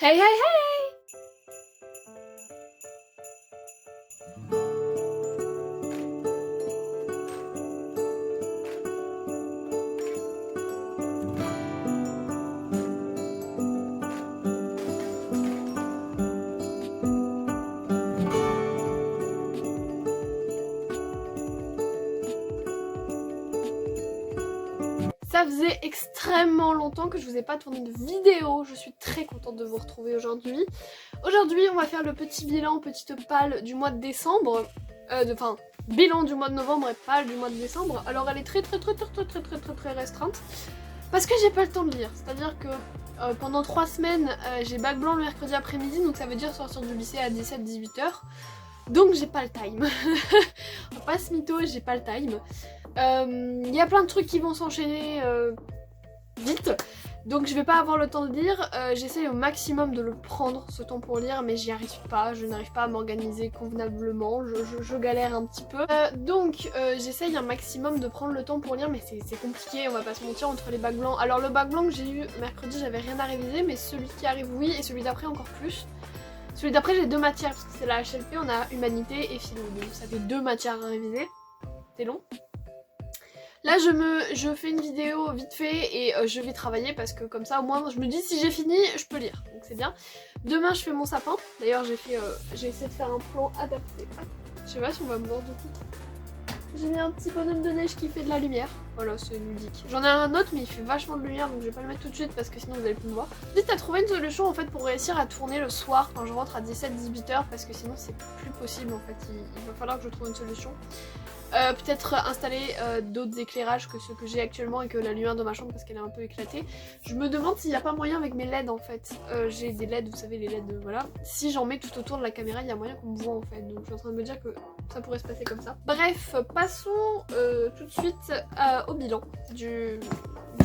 Hey hey hey! Ça faisait extrêmement longtemps que je vous ai pas tourné de vidéo, je suis très contente de vous retrouver aujourd'hui. Aujourd'hui on va faire le petit bilan, petite palle du mois de décembre, bilan du mois de novembre et palle du mois de décembre. Alors elle est très restreinte parce que j'ai pas le temps de lire, c'est-à-dire que pendant 3 semaines j'ai bac blanc le mercredi après-midi, donc ça veut dire sortir du lycée à 17-18h. Donc j'ai pas le time. On va pas se mytho, j'ai pas le time. Y a plein de trucs qui vont s'enchaîner vite, donc je vais pas avoir le temps de lire. J'essaye au maximum de le prendre, ce temps pour lire, mais j'y arrive pas, je n'arrive pas à m'organiser convenablement, je galère un petit peu. Donc j'essaye un maximum de prendre le temps pour lire, mais c'est compliqué, on va pas se mentir, entre les bacs blancs. Alors le bac blanc que j'ai eu mercredi, j'avais rien à réviser, mais celui qui arrive oui, et celui d'après encore plus. Celui d'après j'ai 2 matières, parce que c'est la HLP, on a humanité et philo, donc ça fait 2 matières à réviser, c'est long. Là je fais une vidéo vite fait et je vais travailler parce que comme ça au moins je me dis si j'ai fini je peux lire, donc c'est bien. Demain je fais mon sapin, d'ailleurs j'ai essayé de faire un plan adapté. Je sais pas si on va me voir du coup. J'ai mis un petit bonhomme de neige qui fait de la lumière, voilà c'est ludique. J'en ai un autre mais il fait vachement de lumière donc je vais pas le mettre tout de suite parce que sinon vous allez plus me voir. Vite à trouver une solution en fait pour réussir à tourner le soir quand je rentre à 17-18h parce que sinon c'est plus possible en fait, il va falloir que je trouve une solution. Peut-être installer d'autres éclairages que ceux que j'ai actuellement et que la lumière de ma chambre parce qu'elle est un peu éclatée. Je me demande s'il n'y a pas moyen avec mes LED en fait. J'ai des LED, vous savez les LED, voilà. Si j'en mets tout autour de la caméra, il y a moyen qu'on me voit en fait. Donc je suis en train de me dire que ça pourrait se passer comme ça. Bref, passons tout de suite au bilan du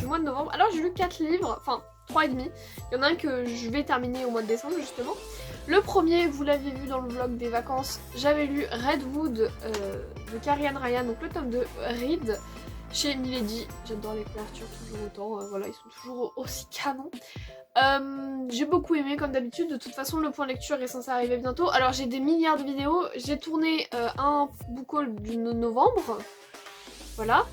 mois de novembre. Alors j'ai lu 4 livres, enfin 3,5. Il y en a un que je vais terminer au mois de décembre justement. Le premier, vous l'avez vu dans le vlog des vacances, j'avais lu Redwood de Carrie Ann Ryan, donc le tome de Reed chez Milady. J'adore les couvertures toujours autant, voilà, ils sont toujours aussi canons. J'ai beaucoup aimé comme d'habitude, de toute façon le point lecture est censé arriver bientôt. Alors j'ai des milliards de vidéos, j'ai tourné un book haul du novembre, voilà.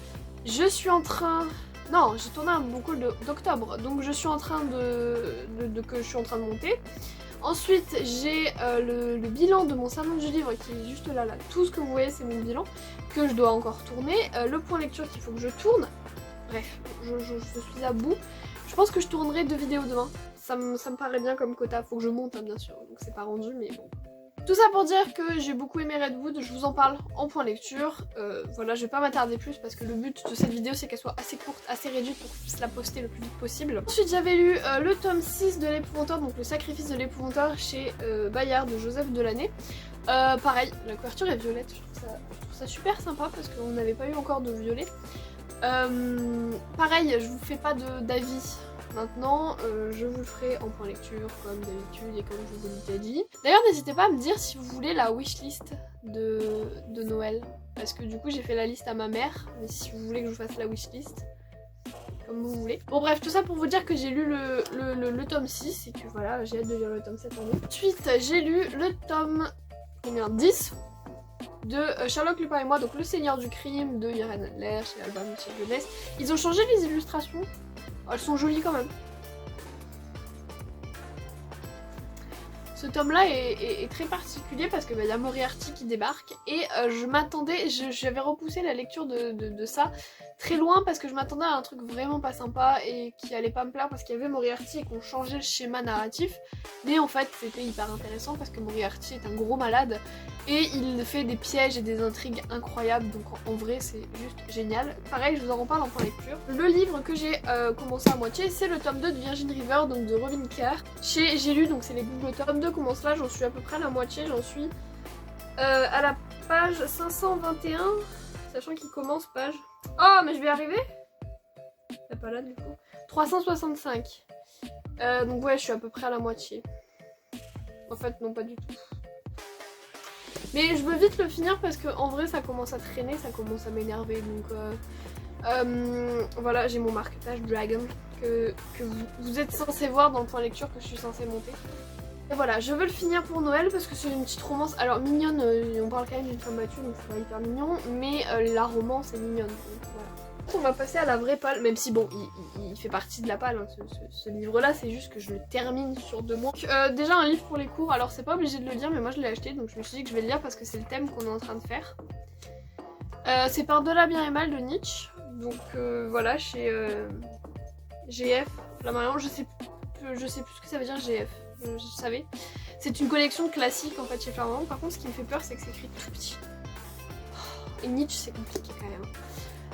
Je suis en train... Non, j'ai tourné un book haul d'octobre, donc je suis en train que je suis en train de monter. Ensuite j'ai le bilan de mon salon du livre qui est juste là, tout ce que vous voyez c'est mon bilan que je dois encore tourner, le point lecture qu'il faut que je tourne, bref, je suis à bout. Je pense que je tournerai 2 vidéos demain, ça me paraît bien comme quota, faut que je monte hein, bien sûr, donc c'est pas rendu mais bon. Tout ça pour dire que j'ai beaucoup aimé Redwood, je vous en parle en point lecture, voilà je vais pas m'attarder plus parce que le but de cette vidéo c'est qu'elle soit assez courte, assez réduite pour que je puisse la poster le plus vite possible. Ensuite j'avais lu le tome 6 de l'épouvanteur, donc le sacrifice de l'épouvanteur chez Bayard de Joseph Delaney. Pareil, la couverture est violette, je trouve ça super sympa parce qu'on n'avait pas eu encore de violet. Pareil, je vous fais pas d'avis. Maintenant, je vous le ferai en point lecture comme d'habitude et comme je vous ai déjà dit. D'ailleurs, n'hésitez pas à me dire si vous voulez la wishlist de Noël. Parce que du coup, j'ai fait la liste à ma mère. Mais si vous voulez que je vous fasse la wishlist, comme vous voulez. Bon bref, tout ça pour vous dire que j'ai lu le tome 6 et que voilà, j'ai hâte de lire le tome 7 en mai. Ensuite, j'ai lu le tome 10 de Sherlock Lupin et moi, donc Le Seigneur du Crime de Irène Adler chez Albin Michel Jeunesse. Ils ont changé les illustrations. Elles sont jolies quand même. Ce tome là est très particulier parce que y a Moriarty qui débarque et je m'attendais, j'avais repoussé la lecture de ça très loin parce que je m'attendais à un truc vraiment pas sympa et qui allait pas me plaire parce qu'il y avait Moriarty et qu'on changeait le schéma narratif, mais en fait c'était hyper intéressant parce que Moriarty est un gros malade et il fait des pièges et des intrigues incroyables, donc en vrai c'est juste génial. Pareil, je vous en reparle en point lecture. Le livre que j'ai commencé à moitié, c'est le tome 2 de Virgin River, donc de Robin Kerr. J'ai lu, donc c'est les Google tomes 2 commence là, j'en suis à peu près à la moitié, j'en suis à la page 521, sachant qu'il commence page... Oh mais je vais y arriver. T'as pas là du coup 365. Donc ouais, je suis à peu près à la moitié. En fait non, pas du tout. Mais je veux vite le finir parce que en vrai ça commence à traîner, ça commence à m'énerver, donc voilà, j'ai mon marque-page Dragon que vous êtes censé voir dans le point lecture que je suis censée monter. Et voilà, je veux le finir pour Noël parce que c'est une petite romance. Alors mignonne, on parle quand même d'une femme battue donc c'est pas hyper mignon, mais la romance est mignonne. Donc, voilà. On va passer à la vraie palle, même si bon, il fait partie de la palle, hein, ce livre-là, c'est juste que je le termine sur 2 mois. Donc, déjà un livre pour les cours, alors c'est pas obligé de le lire, mais moi je l'ai acheté, donc je me suis dit que je vais le lire parce que c'est le thème qu'on est en train de faire. C'est par De la bien et mal de Nietzsche, donc voilà, chez GF, Flammarion, je sais plus ce que ça veut dire GF, je savais. C'est une collection classique en fait chez Flammarion, par contre ce qui me fait peur c'est que c'est écrit tout petit. Et Nietzsche c'est compliqué quand même.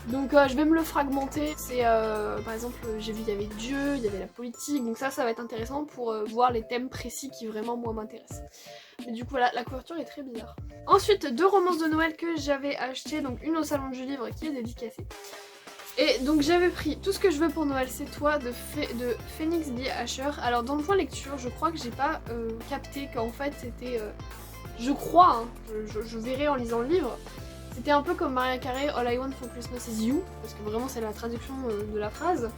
Donc je vais me le fragmenter, c'est par exemple j'ai vu il y avait Dieu, il y avait la politique, donc ça va être intéressant pour voir les thèmes précis qui vraiment moi m'intéressent. Mais du coup voilà, la couverture est très bizarre. Ensuite 2 romances de Noël que j'avais achetées, donc une au salon du livre qui est dédicacée. Et donc j'avais pris Tout ce que je veux pour Noël c'est toi de Phoenix B. Asher. Alors dans le point lecture je crois que j'ai pas capté qu'en fait c'était, je crois, hein, je verrai en lisant le livre. C'était un peu comme Mariah Carey, All I Want for Christmas is You, parce que vraiment c'est la traduction de la phrase.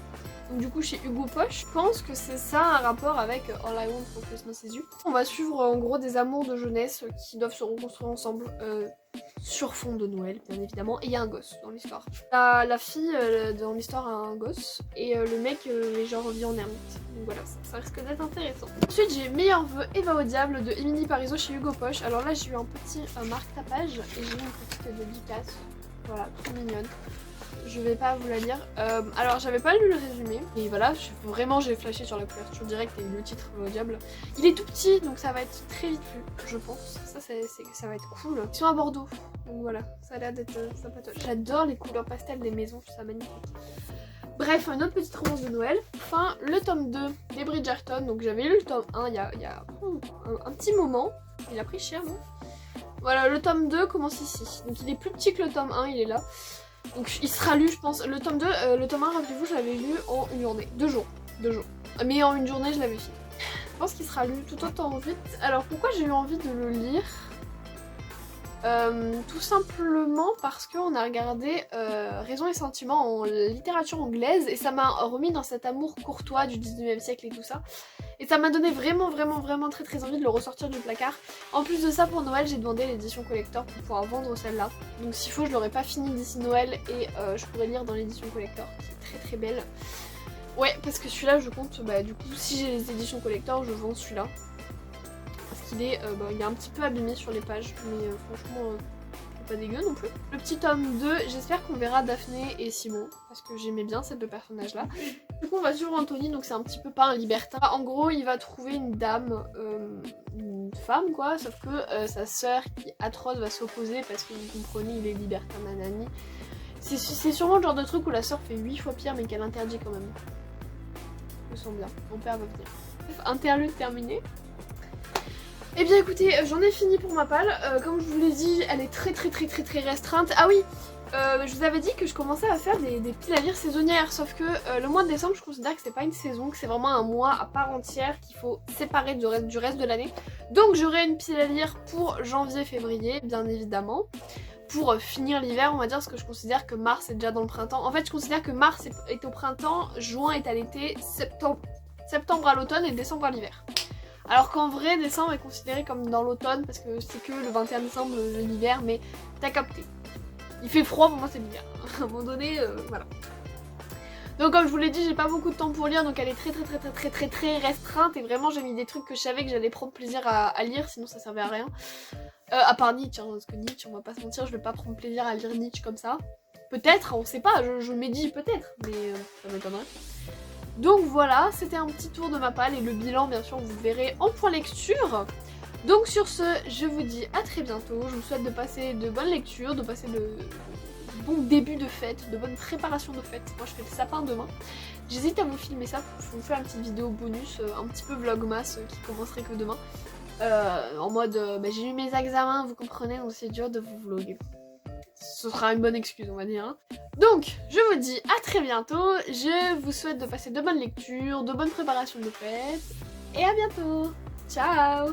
Donc du coup chez Hugo Poche, je pense que c'est ça un rapport avec All I Want for Christmas is You. On va suivre en gros des amours de jeunesse qui doivent se reconstruire ensemble sur fond de Noël bien évidemment, et il y a un gosse dans l'histoire. La fille dans l'histoire a un gosse, et le mec est genre vie en ermite. Donc voilà, ça risque d'être intéressant. Ensuite j'ai Meilleurs vœux Eva au diable de Émilie Parizeau chez Hugo Poche. Alors là j'ai eu un petit marque-tapage et j'ai eu une petite dédicace, voilà, trop mignonne. Je vais pas vous la lire. Alors j'avais pas lu le résumé et voilà, vraiment j'ai flashé sur la couverture directe et le titre au diable. Il est tout petit donc ça va être très vite lu, je pense. Ça va être cool. Ils sont à Bordeaux, donc voilà, ça a l'air d'être sympatoche. J'adore les couleurs pastel des maisons, je trouve ça magnifique. Bref, une autre petite romance de Noël. Enfin, le tome 2 des Bridgerton. Donc j'avais lu le tome 1 il y a un petit moment. Il a pris cher, non? Voilà, le tome 2 commence ici. Donc il est plus petit que le tome 1, il est là. Donc il sera lu je pense. Le tome 2, le tome 1 rappelez-vous je l'avais lu en une journée, 2 jours. Mais en une journée je l'avais fini. Je pense qu'il sera lu tout autant vite. Alors pourquoi j'ai eu envie de le lire? Tout simplement parce qu'on a regardé Raison et Sentiment en littérature anglaise et ça m'a remis dans cet amour courtois du 19e siècle et tout ça. Et ça m'a donné vraiment très envie de le ressortir du placard. En plus de ça, pour Noël, j'ai demandé l'édition collector pour pouvoir vendre celle-là. Donc s'il faut, je l'aurais pas fini d'ici Noël et je pourrais lire dans l'édition collector qui est très belle. Ouais, parce que celui-là, je compte, du coup, si j'ai les éditions collector, je vends celui-là. Il est un petit peu abîmé sur les pages, mais franchement, pas dégueu non plus. Le petit tome 2, j'espère qu'on verra Daphné et Simon, parce que j'aimais bien ces 2 personnages-là. Du coup, on va suivre Anthony, donc c'est un petit peu pas un libertin. En gros, il va trouver une dame, une femme quoi, sauf que sa sœur qui est atroce va s'opposer parce que vous comprenez, il est libertin nanani. C'est sûrement le genre de truc où la sœur fait 8 fois pire, mais qu'elle interdit quand même. Je me sens bien, mon père va venir. Interlude terminé. Eh bien écoutez, j'en ai fini pour ma palle. Comme je vous l'ai dit, elle est très restreinte. Ah oui, je vous avais dit que je commençais à faire des piles à lire saisonnières, sauf que le mois de décembre, je considère que c'est pas une saison, que c'est vraiment un mois à part entière qu'il faut séparer du reste de l'année. Donc j'aurai une pile à lire pour janvier-février, bien évidemment. Pour finir l'hiver, on va dire, parce que je considère que mars est déjà dans le printemps. En fait, je considère que mars est au printemps, juin est à l'été, septembre à l'automne et décembre à l'hiver. Alors qu'en vrai, décembre est considéré comme dans l'automne parce que c'est que le 21 décembre l'hiver, mais t'as capté. Il fait froid, pour moi c'est l'hiver. À un moment donné, voilà. Donc comme je vous l'ai dit, j'ai pas beaucoup de temps pour lire, donc elle est très restreinte et vraiment j'ai mis des trucs que je savais que j'allais prendre plaisir à lire, sinon ça servait à rien. À part Nietzsche, hein, parce que Nietzsche, on va pas se mentir, je vais pas prendre plaisir à lire Nietzsche comme ça. Peut-être, on sait pas, je me dis peut-être, mais ça m'étonnerait. Donc voilà, c'était un petit tour de ma palle et le bilan bien sûr vous verrez en point lecture. Donc sur ce, je vous dis à très bientôt, je vous souhaite de passer de bonnes lectures, de passer de bons débuts de fête, de bonnes préparations de fête. Moi je fais le sapin demain, j'hésite à vous filmer ça, je vous fais une petite vidéo bonus, un petit peu vlogmas qui commencerait que demain. En mode, j'ai eu mes examens, vous comprenez, donc c'est dur de vous vlogger. Ce sera une bonne excuse on va dire. Hein. Donc je vous dis à très bientôt, je vous souhaite de passer de bonnes lectures, de bonnes préparations de fête, et à bientôt. Ciao.